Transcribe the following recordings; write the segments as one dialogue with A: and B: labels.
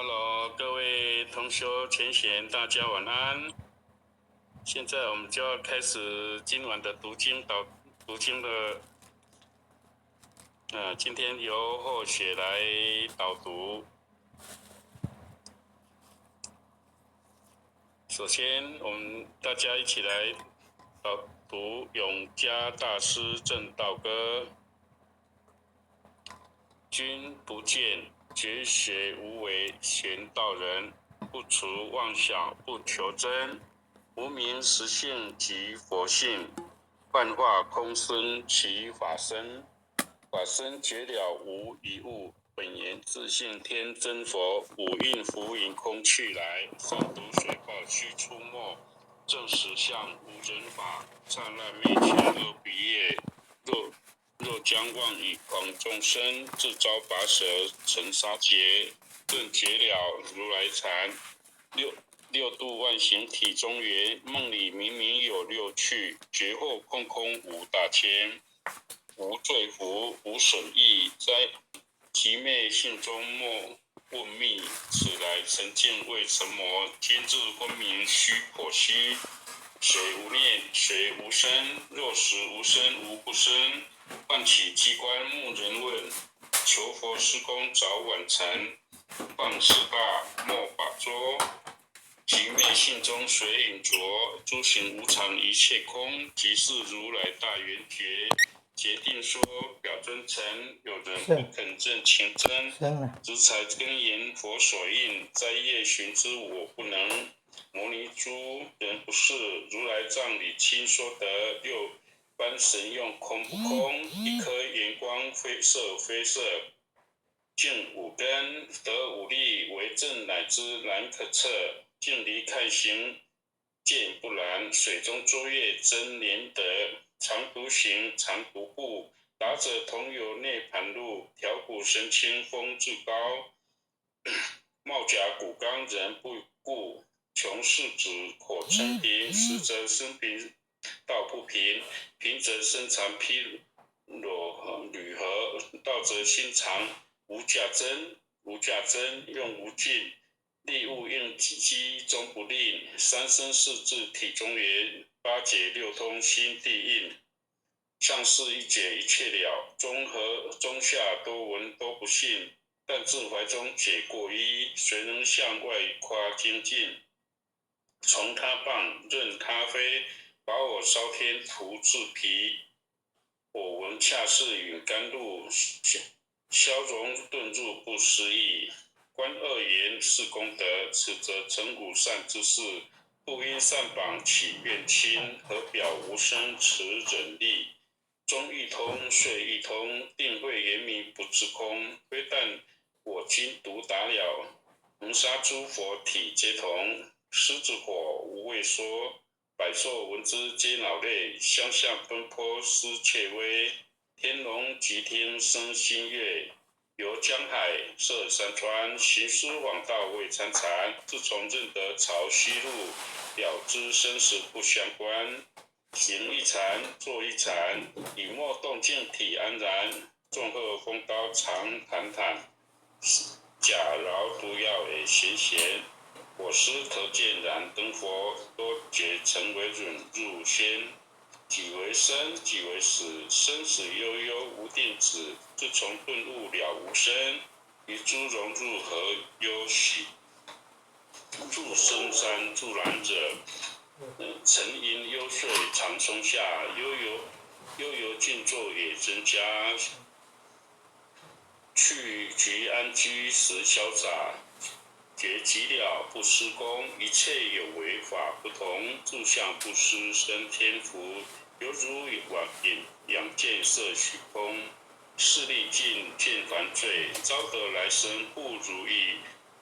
A: Hello，各位同修前贤，大家晚安。现在我们就要开始今晚的读经的，今天由后学来导读。首先，我们大家一起来导读永嘉大师正道歌。君不见，绝学无为玄道人，不除妄想不求真，无名实性即佛性，幻化空生其法身，法身绝了无一物，本源自性天真佛，五蕴浮云空去来，三毒水报须出没，正实相无人法，刹那灭前恶彼业，若将妄以广众生，自招拔舌成杀劫，顿结了如来禅。六度万行体中圆，梦里明明有六趣，觉后空空无大千，无罪福无损益，在极昧性中莫问密，此来沉静未成魔，今日分明须剖析。水无念，水无声，若实无声无不生，唤起机关牧人问，求佛施功早晚成，放肆大莫把捉，极昧性中水影浊，诸行无常一切空，即是如来大圆觉，决定说表真诚，有人不肯证情真，执才根言佛所应，在业寻知我不能，摩尼诸人不是，如来藏里亲说得，六般神用空不空，一颗圆光非色非色，净五根得五力，为正乃知难可测，镜离看行见不然，水中作业真廉德，常独行常独步，达者同有涅盘路，调骨神清风至高，帽甲骨刚人不顾，穷世子火成平，实则生平道不平，平则身长披裸履合，道则心长无价真，无价真用无尽，力物应机终不吝，三生四智体中圆，八解六通心地应，上士一解一切了，中下多闻都不信，但自怀中解过一，谁能向外夸精进？从他棒任他飞，把我烧天涂自皮，我闻恰是允甘露，消融遁入不思议。观恶言是功德，此则成古善之事。不因善榜起怨亲，何表无生持忍力？中一通，岁一通，定慧严明不自空。非但我今独达了，能杀诸佛体皆同。狮子火无畏说，百兽闻之皆恼泪。相向奔波失切微，天龙即听生心悦。由江海涉山川，行尸枉道未参禅。自从认得潮汐路，了知生死不相关。行一禅，坐一禅，以莫动静体安然。纵荷风刀常坦坦，假饶毒药也闲闲。我师可见燃灯佛，多觉成为润入仙。己为生，己为死，生死悠悠无定止。自从顿悟了无生，于诸融入何忧喜？入深山助然者，沉吟幽邃长松下，悠游静坐也增加。去局安居时潇洒，觉极了不施功，一切有为法不同，住相不施生天福，犹如仰见色虚空，势力尽见凡罪，招得来生不如意，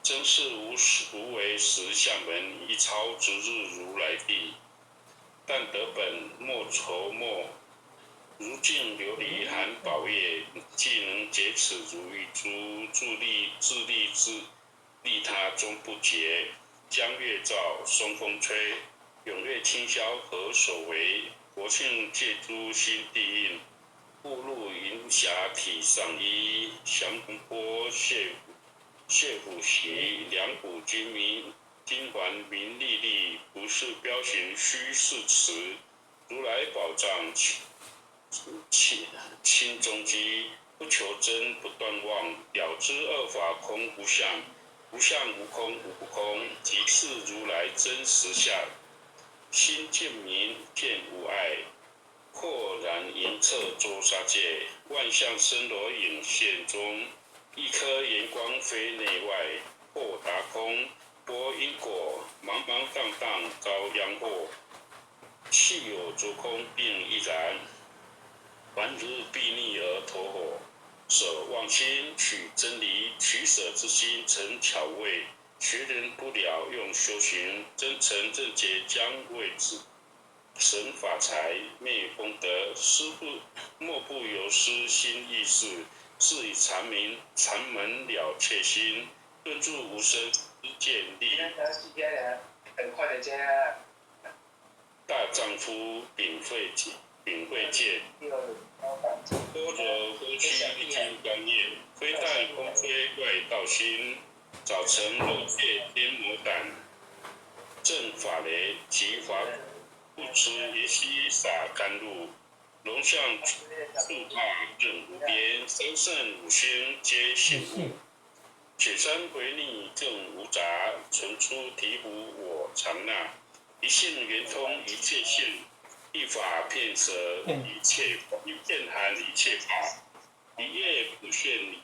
A: 真是无为实相门，一超值日如来地，但得本莫愁莫。如镜琉璃含宝业，既能解此如意珠，自利他终不竭。江月照，松风吹，踊跃清霄何所为？国庆借诸心地应，步入云霞体上衣，祥虹波谢虎习，两股金环名历历，不是标行虚是词。如来宝藏清中基，不求真，不断妄，了知二法空无相，无相无空无不空，即是如来真实相。心见明，见无碍，豁然盈彻周沙界，万象生罗影现中，一颗炎光非内外，豁达空，拨因果，茫茫荡荡遭殃祸，气有足空并亦然，凡如睥睨而投火，舍妄心取真理，取舍之心成巧味，学人不了用修行，真诚正解将谓止。神法财灭功德，莫不有失心意识，是以禅门了切心，顿住无生之见力。大丈夫秉慧见，多者夫妻一经观念，非但空非外道心，早成肉界天魔胆，正法雷即法。不持也悉洒甘露，龙象树踏任无边，三圣五星皆醒悟。雪山回逆正无杂，存出醍醐我常纳。一性圆通一切性，一法遍舍一切含一切法。一叶普现一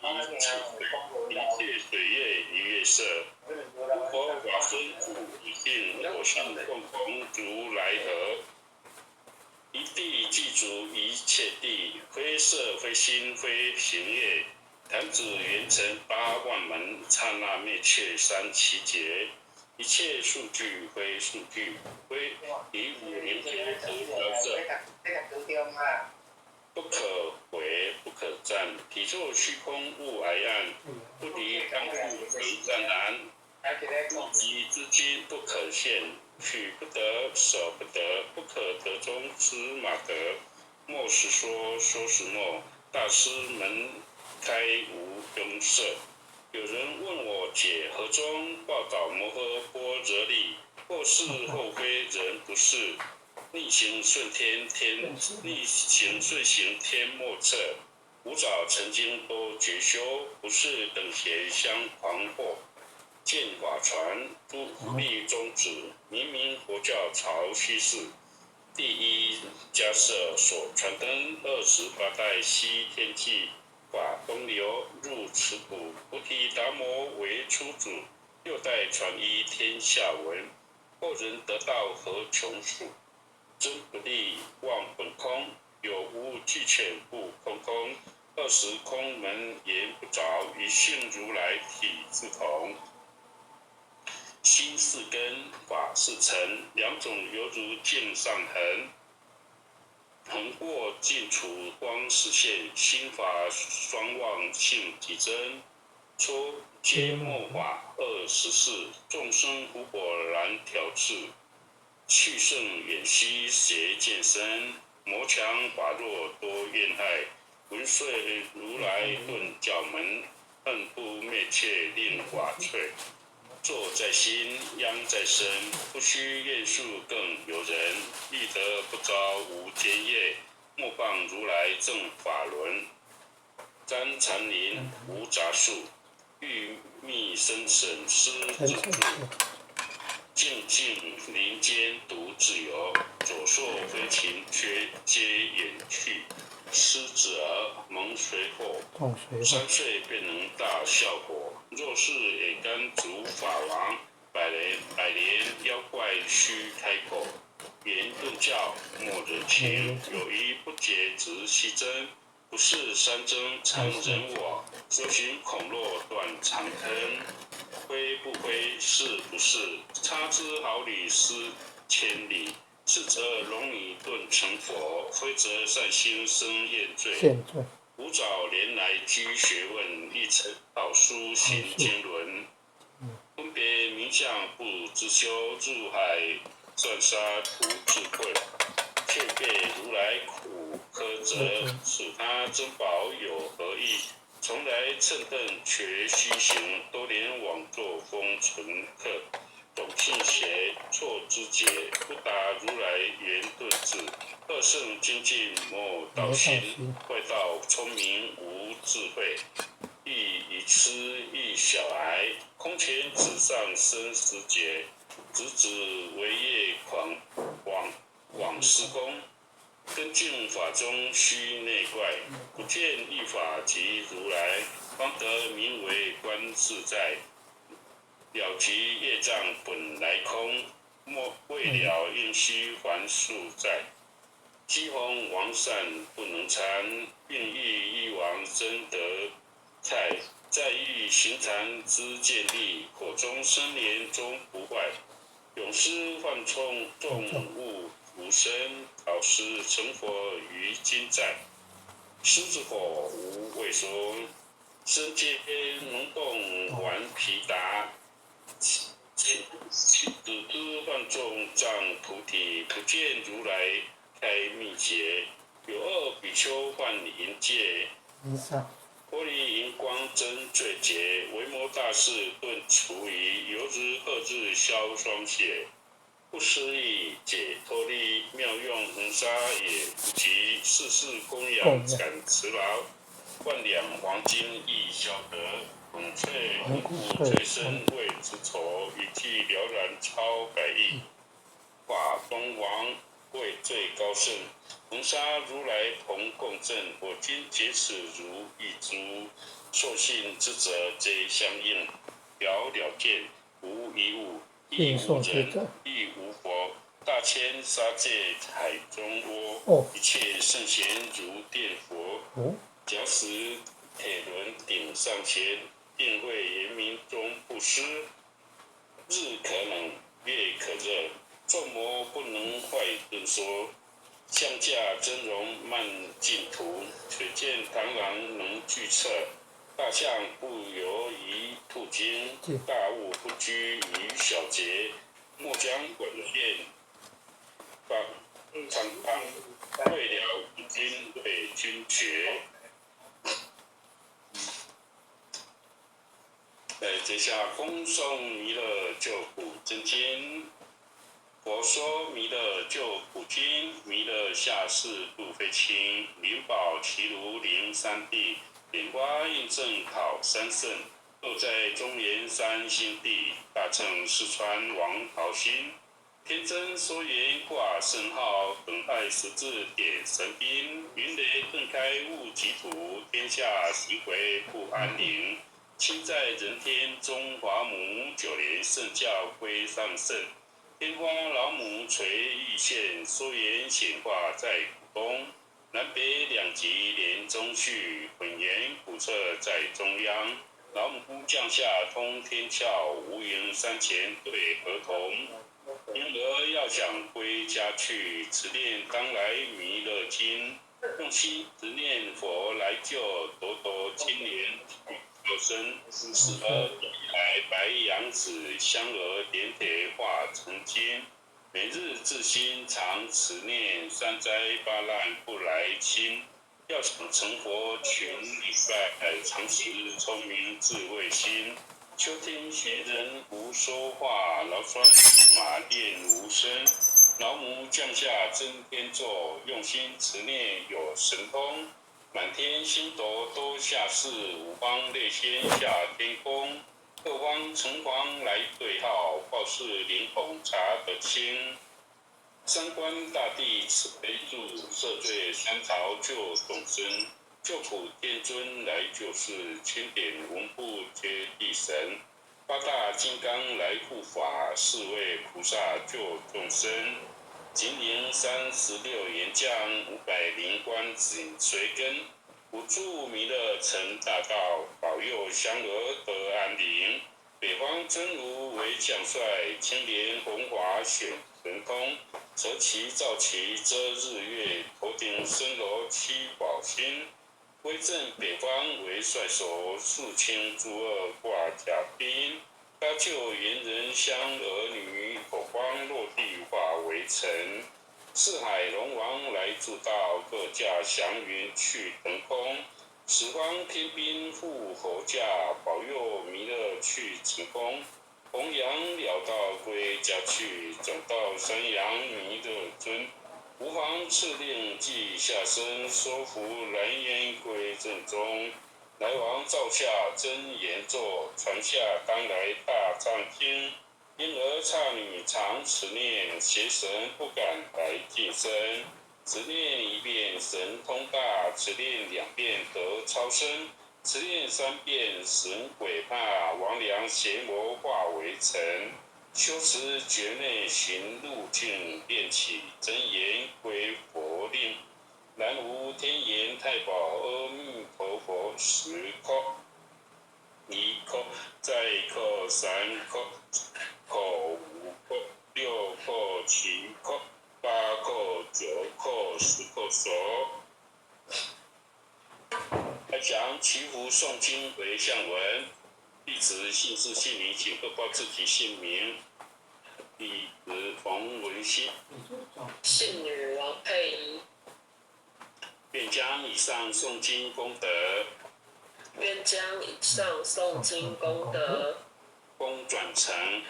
A: 切水月一月色。无佛法身故一性，我性共同如来合。一地具足一切地，非色非心非行业。弹指圆成8万门，刹那灭却3七劫。一切数据非数据，非以5年天得调色。不可回，不可占，体作虚空物矮暗，不离当复非湛然。不及之机不可现，取不得，舍不得，不可得中之马得。莫实说，说实莫。大师门开无庸涉。有人问我解何中，报道摩诃般若力，或是或非人不是。逆行顺行天莫测。五早曾经都觉修，不是等闲相狂惑。见法传，不立宗旨，明明佛教潮汐事。第一迦摄所传灯28代西天际，法东流入此土，菩提达摩为初祖，6代传依天下闻，后人得道何穷数？真不立忘本空，有无俱全不空空，20空门言不着，一性如来体自同。心是根，法是尘，两种犹如镜上痕，横过尽除光实现，心法双旺性体真，初皆末法24，众生无果然调制，去圣远兮邪见深，魔强法弱多怨害，闻遂如来顿教门，恨不灭却令瓦瘁。坐在心，殃在身，不须愿术更有人，立德不招无间业，莫谤如来正法轮。瞻禅林无杂树，欲觅生神施自助，静静林间独自游，左朔飞禽皆远去，狮子儿蒙水火，3岁便能大效果。若是也甘主法王，百年妖怪须开口。言顿教莫人情，有一不解直悉真，不是三真成人我，修行恐落断长坑。非不非，是不是，差之毫厘失千里。是则容你顿成佛，非则善心生厌罪。五早年来居学问，一成道书行经纶，分别名相不自修，入海算沙图智慧，却被如来苦苛责，使他珍宝有何益？从来乘邓却西行，多年枉作风尘客。懂信邪，错知解，不达如来圆顿智。二圣精进莫道心，外道聪明无智慧。一痴一小癌，空前纸上生死劫。直指为业往施工。根净法中须内怪，不见一法即如来，方得名为观自在。了其业障本来空，莫未了应须还数债。积洪王善不能参，并益一王真得菜。在欲行禅之见力，火中生莲终不坏。永失幻冲众物无生，导师成佛于今在。狮子火无畏缩，身皆能动顽皮达。子之幻众障菩提，不见如来开密劫。有二比丘幻银戒，玻璃荧光真罪劫。维摩大士顿除疑，由日鹤日消霜雪。不思议解脱力，妙用恒沙也不及。世事供养感慈劳，万两黄金亦消得。孔雀无故最深为之仇，一替了然超百亿。法东王为最高圣，恒沙如来同共振。我今解此如一珠，受信之者皆相应。了了见，无一物，亦无人，亦无佛。大千沙界海中窝，一切圣贤如殿佛。脚使铁轮顶上前，定会严明中不失。日可冷，月可热，众魔不能坏顿说。象驾真容漫净土，水见螳螂能拒策。大象不游于兔经，大物不居于小节。莫将滚现长康，未了今为君绝。接下恭送弥勒救苦真经。佛说弥勒救苦经，弥勒下世度非轻。灵宝齐如灵三地，莲花印证考三圣。都在中原山心地，大乘四川王桃心。天真说言挂圣号，等待十字点神兵。云雷顿开悟极土，天下行回不安宁。亲在人天中华母，九莲圣教归上圣。天花老母垂玉线，说言显化在古东。南北两极连中续，混言古策在中央。老母降下通天窍，无垠山前对河童。婴儿要想归家去，只念当来弥勒经。用心只念佛来救，朵朵青莲有生。死而地来白杨子，香儿点点化成金。每日自心常持念，三灾八难不来侵。要想成佛群礼拜，常时聪明智慧心。秋天闲人无说话，劳酸一马练无声。老母降下真天座，用心持念有神通。满天星斗都下世，五方列仙下天宫。各方城隍来对号，报是灵孔查得清。三官大帝慈悲助，赦罪三朝救众生。救苦天尊来救世，千点文部皆地神。八大金刚来护法，四位菩萨救众生。金陵36岩将，500灵官紧随跟。五柱弥勒成大道，保佑香儿得安宁。北方真如为将帅，青莲红华显神通。择其造其遮日月，头顶森罗七宝星。威震北方为帅首，肃清诸恶挂甲兵。搭救猿人香儿女，火光落地化为尘。四海龙王来助道，各驾祥云去腾空。十方天兵护侯驾，保佑弥勒去成功。弘扬了道归家去，转到山阳弥勒尊。无妨敕令记下身，说服蓝烟归正中。来往照下真言咒，传下当来大藏经。因而刹女常持念，邪神不敢来近身。持念一遍神通大，持念2遍得超生，持念3遍神鬼怕，魍魉邪魔化为尘。修持觉内行路径，练起真言归佛令。南无天眼太保阿弥陀佛，10叩，1叩，再叩，3叩，叩5叩，6叩，7叩，8叩，9叩，10叩手。开讲祈福诵经为向文，弟子姓氏姓名，请各报自己姓名。弟子冯文新，
B: 姓女王佩仪。
A: 愿将以上诵经功德，
B: 愿将以上诵经功德，
A: 功转成，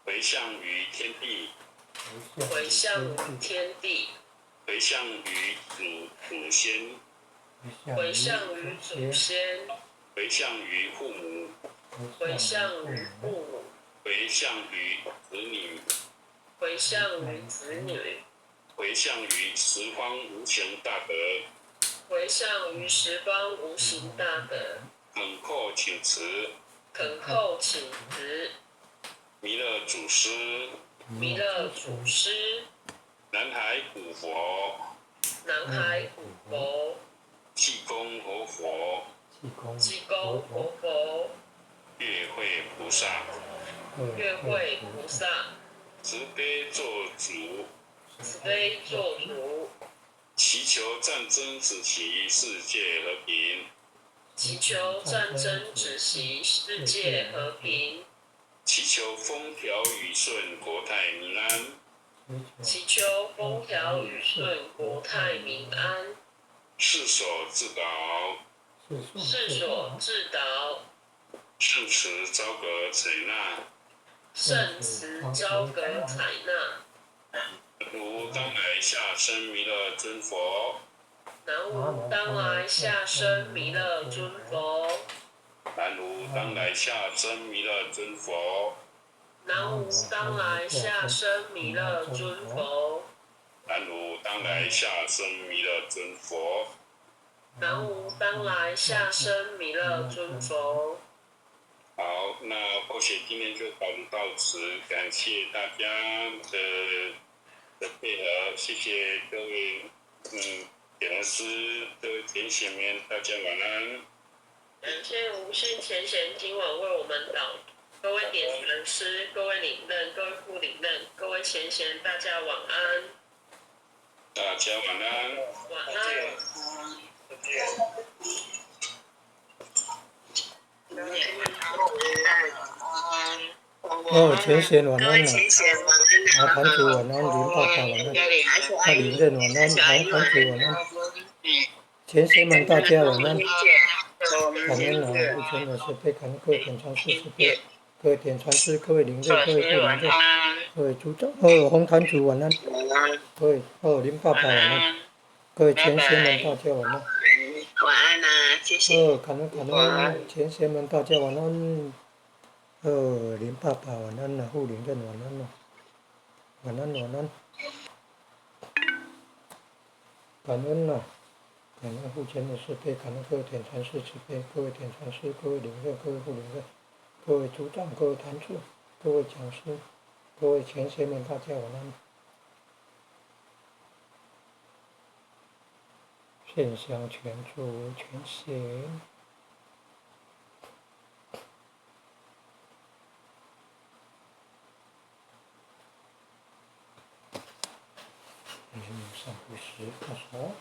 A: 回向于天地，
B: 回向于天地，
A: 回向于祖先，
B: 回向于祖先，
A: 回向于父母，
B: 回向于父母，
A: 回向于子女，
B: 回向于子女，
A: 回向于十方无形大德，
B: 回向于十方无形大德。
A: 恳叩请辞，
B: 恳叩请辞。
A: 弥勒祖师，
B: 弥勒祖师，
A: 南海古佛，
B: 南海古佛，
A: 济公活佛，
B: 济公活佛，
A: 月会菩萨，
B: 月会菩萨，
A: 慈悲做主，
B: 慈悲做主，
A: 祈求战争止息，世界和平，
B: 祈求战争止息，世界和平，
A: 祈求风调雨顺，国泰民安，
B: 祈求风调雨顺，国泰民安，
A: 世所自导，
B: 世所自导，
A: 圣慈昭格采纳，
B: 圣慈昭格采纳。
A: 南无当来下生弥勒尊佛，
B: 南无当来下生弥勒尊佛，
A: 南无当来下生弥勒尊佛，
B: 南无当来下生弥勒尊佛，
A: 南无当来下生弥勒尊佛。
B: 南无当来下生弥勒尊佛。
A: 好，那或许今天就讨论到此，感谢大家的配合，谢谢各位讲师、各位点贤们，大家晚安。
B: 感谢无限前贤今晚为我们导，各位点传师、各位领任、各位副领任、各位前贤，大家晚安。
A: 大家晚安。
B: 晚安。
C: 前贤晚安啊，坛主晚安，林爸爸晚安，林任晚安，坛主晚安，前贤们大家晚安，感恩啊，不全的是被感恩各位点传师慈悲，各位点传师，各位领任，各位副领任，各位组长，洪坛主晚安，各位林爸爸晚安，各位前贤们大家晚安。
B: 晚安啊，谢谢。
C: 感恩前贤们大家晚安。林爸爸晚安啊，副领任晚安啊，晚安。感恩啊，感恩父亲的慈悲，感恩各位点传师慈悲，各位点传师，各位领任，各位副领任，各位组长，各位坛主，各位讲师，各位前贤们大家晚安。现象全作为全贤。上不时，看什么？